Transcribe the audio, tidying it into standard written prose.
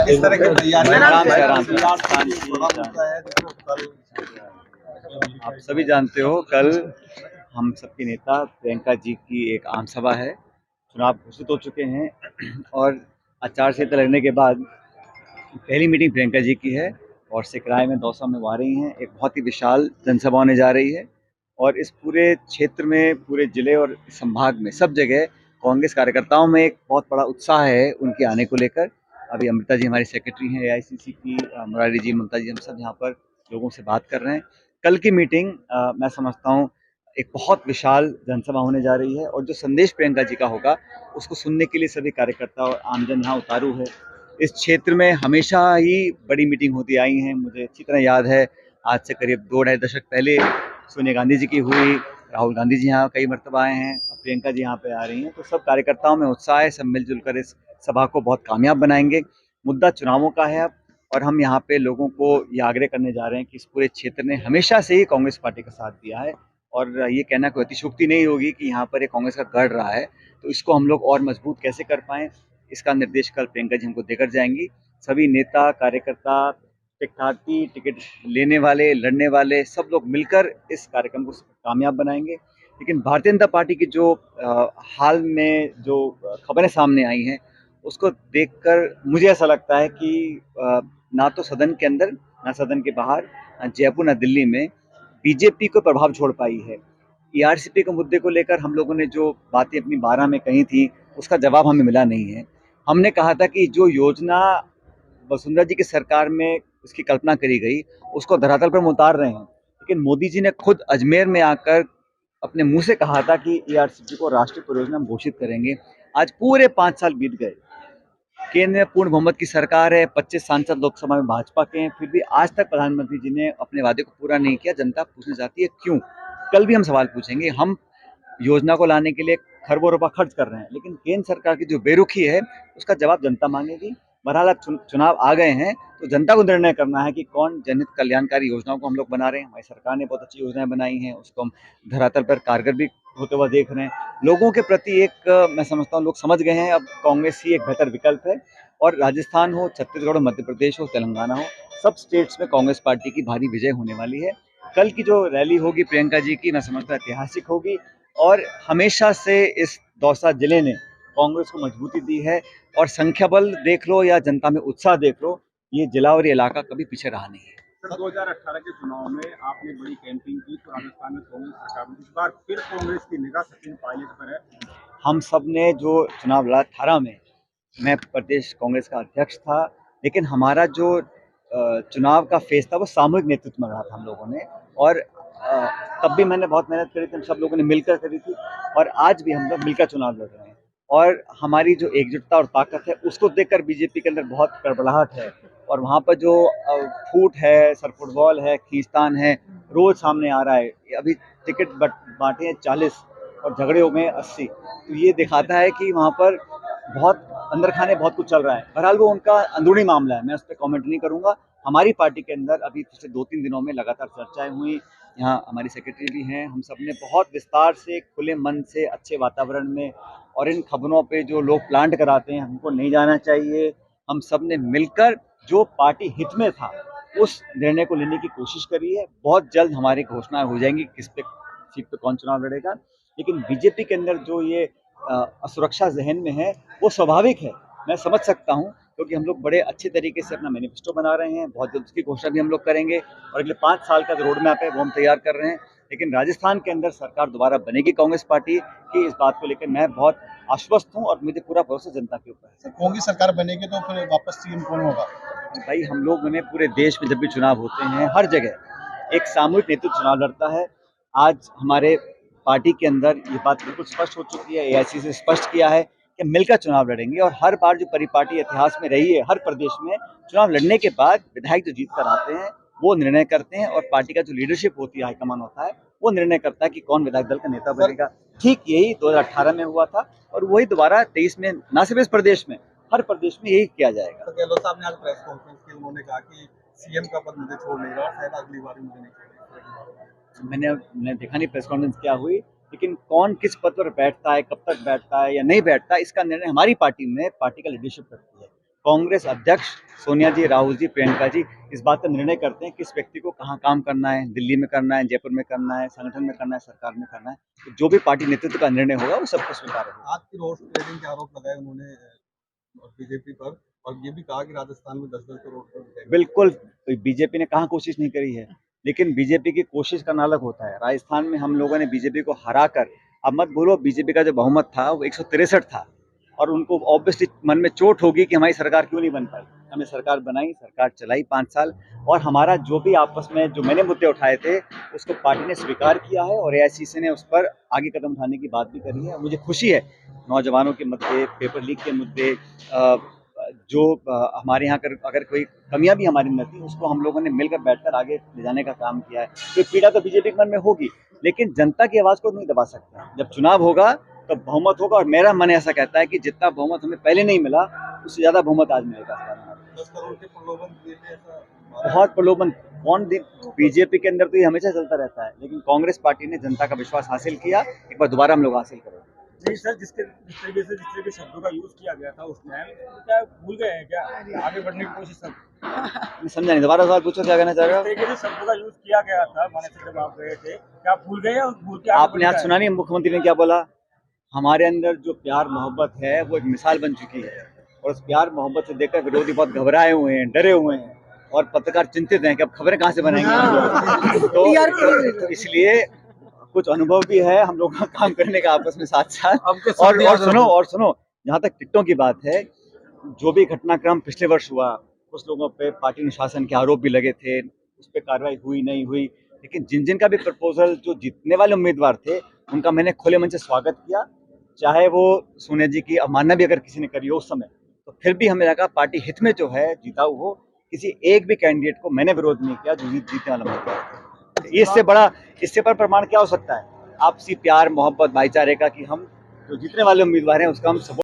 किस तरह की तैयारी आराम से आप सभी जानते हो, कल हम सबके नेता प्रियंका जी की एक आम सभा है। चुनाव घोषित हो चुके हैं और आचार संहिता लगने के बाद पहली मीटिंग प्रियंका जी की है और सिकराय में दौसा में वो आ रही हैं। एक बहुत ही विशाल जनसभा होने जा रही है और इस पूरे क्षेत्र में, पूरे जिले और संभाग में सब जगह कांग्रेस कार्यकर्ताओं में एक बहुत बड़ा उत्साह है उनके आने को लेकर। अभी अमृता जी हमारी सेक्रेटरी हैं एआईसीसी की, मुरारी जी, ममता जी, हम सब यहाँ पर लोगों से बात कर रहे हैं। कल की मीटिंग मैं समझता हूँ एक बहुत विशाल जनसभा होने जा रही है और जो संदेश प्रियंका जी का होगा उसको सुनने के लिए सभी कार्यकर्ता और आमजन यहाँ उतारू है। इस क्षेत्र में हमेशा ही बड़ी मीटिंग होती आई हैं। मुझे अच्छी तरह याद है, आज से करीब 2-2.5 दशक पहले सोनिया गांधी जी की हुई, राहुल गांधी जी यहाँ कई मरतबा आए हैं, अब प्रियंका जी यहाँ पे आ रही हैं। तो सब कार्यकर्ताओं में उत्साह है, सब मिलजुल कर इस सभा को बहुत कामयाब बनाएंगे। मुद्दा चुनावों का है अब, और हम यहाँ पे लोगों को ये आग्रह करने जा रहे हैं कि इस पूरे क्षेत्र ने हमेशा से ही कांग्रेस पार्टी का साथ दिया है और ये कहना कोई अतिशयोक्ति नहीं होगी कि यहाँ पर एक कांग्रेस का गढ़ रहा है। तो इसको हम लोग और मजबूत कैसे कर पाएँ, इसका निर्देश कल प्रियंका जी हमको देकर जाएंगी। सभी नेता, कार्यकर्ता, प्रत्याशी, टिकट लेने वाले, लड़ने वाले, सब लोग मिलकर इस कार्यक्रम को कामयाब बनाएंगे। लेकिन भारतीय जनता पार्टी की जो हाल में जो खबरें सामने आई हैं उसको देखकर मुझे ऐसा लगता है कि ना तो सदन के अंदर, ना सदन के बाहर, ना जयपुर, ना दिल्ली में बीजेपी को प्रभाव छोड़ पाई है। ईआरसीपी के मुद्दे को लेकर हम लोगों ने जो बातें अपनी 12 में कही थी उसका जवाब हमें मिला नहीं है। हमने कहा था कि जो योजना वसुंधरा जी की सरकार में उसकी कल्पना करी गई उसको धरातल पर हम उतार रहे हैं, लेकिन मोदी जी ने खुद अजमेर में आकर अपने मुंह से कहा था कि ईआरसीपी को राष्ट्रीय परियोजना हम घोषित करेंगे। आज पूरे 5 साल बीत गए, केंद्र में पूर्ण बहुमत की सरकार है, 25 सांसद लोकसभा में भाजपा के हैं, फिर भी आज तक प्रधानमंत्री जी ने अपने वादे को पूरा नहीं किया। जनता पूछना चाहती है क्यों। कल भी हम सवाल पूछेंगे। हम योजना को लाने के लिए खरबों रुपया खर्च कर रहे हैं, लेकिन केंद्र सरकार की जो बेरुखी है उसका जवाब जनता मांगेगी। बहरहाल अब चुनाव आ गए हैं तो जनता को निर्णय करना है कि कौन जनहित कल्याणकारी योजनाओं को हम लोग बना रहे हैं। हमारी सरकार ने बहुत अच्छी योजनाएं बनाई हैं, उसको हम धरातल पर कारगर भी होते हुए देख रहे हैं। लोगों के प्रति एक मैं समझता हूँ लोग समझ गए हैं अब कांग्रेस ही एक बेहतर विकल्प है। और राजस्थान हो, छत्तीसगढ़ हो, मध्य प्रदेश हो, तेलंगाना हो, सब स्टेट्स में कांग्रेस पार्टी की भारी विजय होने वाली है। कल की जो रैली होगी प्रियंका जी की, मैं समझता हूँ ऐतिहासिक होगी और हमेशा से इस दौसा जिले ने कांग्रेस को मजबूती दी है। और संख्या बल देख लो या जनता में उत्साह देख लो, ये जिला और ये इलाका कभी पीछे रहा नहीं है। सर, 2018 के चुनाव में आपने बड़ी कैंपिंग की तो राजस्थान में कांग्रेस सरकार में, इस बार फिर कांग्रेस की निगाह सचिन पायलट पर है। हम सब ने जो चुनाव लड़ा 18 में, मैं प्रदेश कांग्रेस का अध्यक्ष था, लेकिन हमारा जो चुनाव का फेस था वो सामूहिक नेतृत्व में रहा था हम लोगों ने। और तब भी मैंने बहुत मेहनत करी थी, हम सब लोगों ने मिलकर करी थी और आज भी हम लोग मिलकर चुनाव लड़ रहे हैं। और हमारी जो एकजुटता और ताकत है उसको देखकर बीजेपी के अंदर बहुत गड़बड़ाहट है और वहाँ पर जो फूट है, सर फुटबॉल है, खींचतान है, रोज सामने आ रहा है। अभी टिकट बांटे हैं 40 और झगड़े हो गए 80, तो ये दिखाता है कि वहाँ पर बहुत अंदर खाने बहुत कुछ चल रहा है। बहरहाल वो उनका अंदरूनी मामला है, मैं उस पर कॉमेंट नहीं करूंगा। हमारी पार्टी के अंदर अभी पिछले 2-3 दिनों में लगातार चर्चाएं हुई, यहाँ हमारी सेक्रेटरी भी हैं, हम सब ने बहुत विस्तार से, खुले मन से, अच्छे वातावरण में, और इन खबरों पे जो लोग प्लांट कराते हैं हमको नहीं जाना चाहिए, हम सब ने मिलकर जो पार्टी हित में था उस निर्णय को लेने की कोशिश करी है। बहुत जल्द हमारी घोषणा हो जाएंगी किस पे सीट पे कौन चुनाव लड़ेगा। लेकिन बीजेपी के अंदर जो ये असुरक्षा जहन में है वो स्वाभाविक है, मैं समझ सकता हूँ, क्योंकि हम लोग बड़े अच्छे तरीके से अपना मैनिफेस्टो बना रहे हैं। बहुत जल्द उसकी घोषणा भी हम लोग करेंगे और अगले 5 साल का जो रोड मैप है वो हम तैयार कर रहे हैं। लेकिन राजस्थान के अंदर सरकार दोबारा बनेगी कांग्रेस पार्टी की, इस बात को लेकर मैं बहुत आश्वस्त हूँ और मुझे पूरा भरोसा जनता के ऊपर है। सर, कांग्रेस सरकार बनेगी तो फिर वापस सीएम कौन होगा? भाई, हम लोगों ने पूरे देश में जब भी चुनाव होते हैं हर जगह एक सामूहिक नेतृत्व चुनाव लड़ता है। आज हमारे पार्टी के अंदर ये बात बिल्कुल स्पष्ट हो चुकी है, एआईसी से स्पष्ट किया है कि मिलकर चुनाव लड़ेंगे। और हर बार जो परिपाटी इतिहास में रही है, हर प्रदेश में चुनाव लड़ने के बाद विधायक जो जीत कर आते हैं वो निर्णय करते हैं और पार्टी का जो लीडरशिप होती है, हाईकमान होता है, वो निर्णय करता है कि कौन विधायक दल का नेता बनेगा। ठीक यही 2018 में हुआ था और वही दोबारा 23 में, न सिर्फ इस प्रदेश में, हर प्रदेश में यही किया जाएगा। तो गहलोत साहब ने आज प्रेस कॉन्फ्रेंस की, उन्होंने कहा कि सीएम का पद मुझे छोड़ लेगा और शायद अगली बार मुझे नहीं छोड़ेगा। मैंने देखा नहीं प्रेस कॉन्फ्रेंस क्या हुई, लेकिन कौन किस पद पर बैठता है, कब तक बैठता है या नहीं बैठता, इसका निर्णय हमारी पार्टी में पार्टी का लीडरशिप करती है। कांग्रेस अध्यक्ष सोनिया जी, राहुल जी, प्रियंका जी इस बात का निर्णय करते हैं किस व्यक्ति को कहाँ काम करना है, दिल्ली में करना है, जयपुर में करना है, संगठन में करना है, सरकार में करना है। तो जो भी पार्टी नेतृत्व का निर्णय होगा वो सबको स्वीकार होगा। आज की रोड ट्रेडिंग के आरोप लगाए उन्होंने बीजेपी पर, और ये भी कहा कि राजस्थान में 10-10 करोड़ रुपए। बिल्कुल, बीजेपी ने कहाँ कोशिश नहीं करी है, लेकिन बीजेपी की कोशिश करना अलग होता है। राजस्थान में हम लोगों ने बीजेपी को हराकर, अब मत भूलो बीजेपी का जो बहुमत था वो 163 था, और उनको ऑब्वियसली मन में चोट होगी कि हमारी सरकार क्यों नहीं बन पाई। हमने सरकार बनाई, सरकार चलाई 5 साल, और हमारा जो भी आपस में जो मैंने मुद्दे उठाए थे उसको पार्टी ने स्वीकार किया है, और एआईसीसी ने उस पर आगे कदम उठाने की बात भी करी है। मुझे खुशी है नौजवानों के मुद्दे, पेपर लीक के मुद्दे, जो हमारे यहाँ अगर कोई कमियां भी हमारी अंदर थी उसको हम लोगों ने मिलकर बैठकर आगे ले जाने का काम किया है। तो पीड़ा तो बीजेपी के मन में होगी, लेकिन जनता की आवाज़ को नहीं दबा सकता। जब चुनाव होगा तो बहुमत होगा, और मेरा मन ऐसा कहता है कि जितना बहुमत हमें पहले नहीं मिला उससे ज़्यादा बहुमत आज मिलेगा। 10 करोड़ के प्रलोभन दिए थे, ऐसा बहुत प्रलोभन बीजेपी के अंदर तो ये हमेशा चलता रहता है, लेकिन कांग्रेस पार्टी ने जनता का विश्वास हासिल किया। एक बार दोबारा हम लोग हासिल करेंगे। नहीं सर, जिस तरीके से शब्दों का यूज किया गया था उस टाइम, तो क्या भूल गए हैं क्या आगे बढ़ने की कोशिश? सब मैं समझा नहीं, दोबारा सवाल पूछो, क्या कहना चाह रहे हो? जिस तरीके से शब्दों का यूज किया गया था माने से जब आप गए थे, क्या आप भूल गए हैं और भूल के आपने आज सुना नहीं मुख्यमंत्री ने क्या बोला? हमारे अंदर जो प्यार मोहब्बत है वो एक मिसाल बन चुकी है, और उस प्यार मोहब्बत से देखकर विरोधी बहुत घबराए हुए हैं, डरे हुए हैं, और पत्रकार चिंतित हैं कि अब खबरें कहाँ से बनाएंगे। तो इसलिए कुछ अनुभव भी है हम लोगों का काम करने का आपस में साथ साथ। और सुनो, जहाँ तक टिकटों की बात है, जो भी घटनाक्रम पिछले वर्ष हुआ, कुछ लोगों पे पार्टी अनुशासन के आरोप भी लगे थे, उस पर कार्रवाई हुई नहीं हुई, लेकिन जिन जिन का भी प्रपोजल जो जीतने वाले उम्मीदवार थे उनका मैंने खुले मन से स्वागत किया। चाहे वो सोनिया जी की अवमानना भी अगर किसी ने करी हो उस समय, तो फिर भी हमें लगा पार्टी हित में जो है जीताऊ हो, किसी एक भी कैंडिडेट को मैंने विरोध नहीं किया जो जीतने वाला उम्मीदवार। इससे बड़ा प्रमाण क्या हो सकता है? आपसी प्यार मोहब्बत भाईचारे का, कि हम जो जीतने वाले उम्मीदवार हैं उसका हम सपोर्ट